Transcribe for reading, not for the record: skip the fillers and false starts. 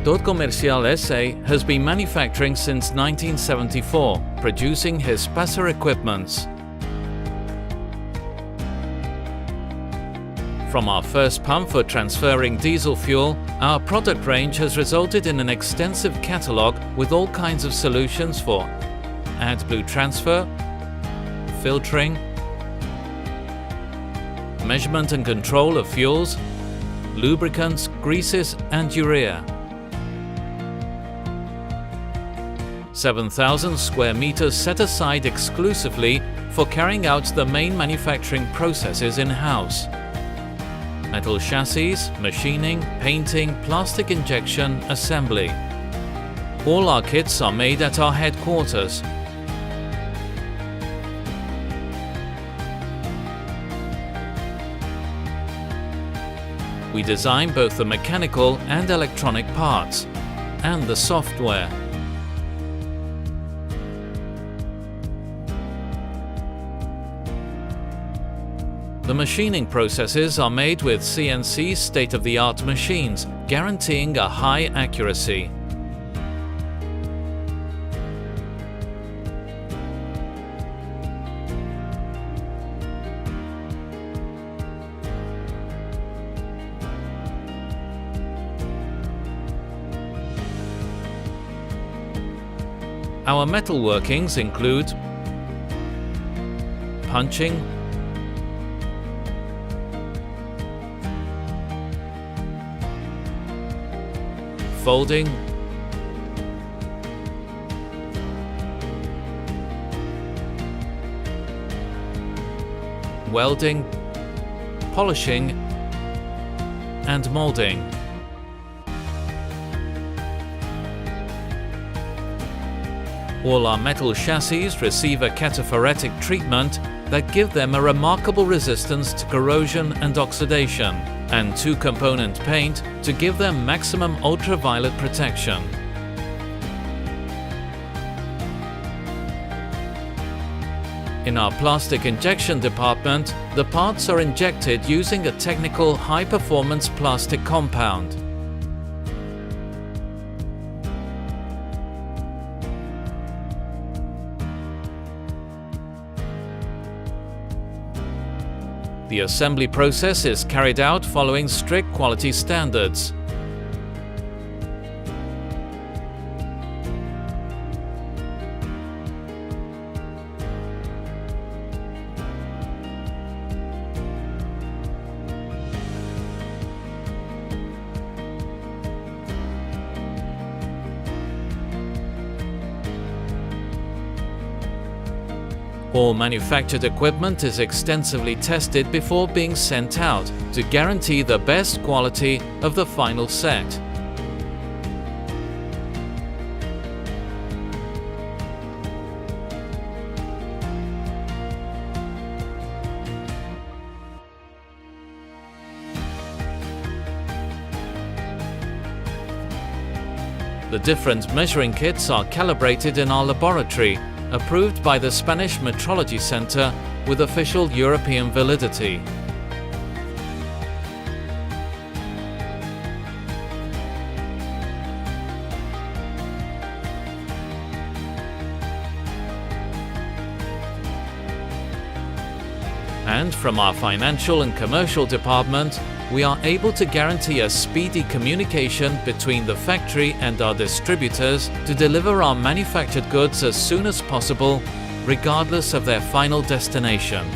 Sector Comercial S.A. has been manufacturing since 1974, producing GESPASA equipments. From our first pump for transferring diesel fuel, our product range has resulted in an extensive catalogue with all kinds of solutions for AdBlue transfer, filtering, measurement and control of fuels, lubricants, greases and urea. 7,000 square meters set aside exclusively for carrying out the main manufacturing processes in-house. Metal chassis, machining, painting, plastic injection, assembly. All our kits are made at our headquarters. We design both the mechanical and electronic parts, and the software. The machining processes are made with CNC state-of-the-art machines, guaranteeing a high accuracy. Our metal workings include punching, folding, welding, polishing, and molding. All our metal chassis receive a cataphoretic treatment that give them a remarkable resistance to corrosion and oxidation, and two-component paint to give them maximum ultraviolet protection. In our plastic injection department, the parts are injected using a technical high-performance plastic compound. The assembly process is carried out following strict quality standards. All manufactured equipment is extensively tested before being sent out to guarantee the best quality of the final set. The different measuring kits are calibrated in our laboratory, approved by the Spanish Metrology Center with official European validity. And from our financial and commercial department, we are able to guarantee a speedy communication between the factory and our distributors to deliver our manufactured goods as soon as possible, regardless of their final destination.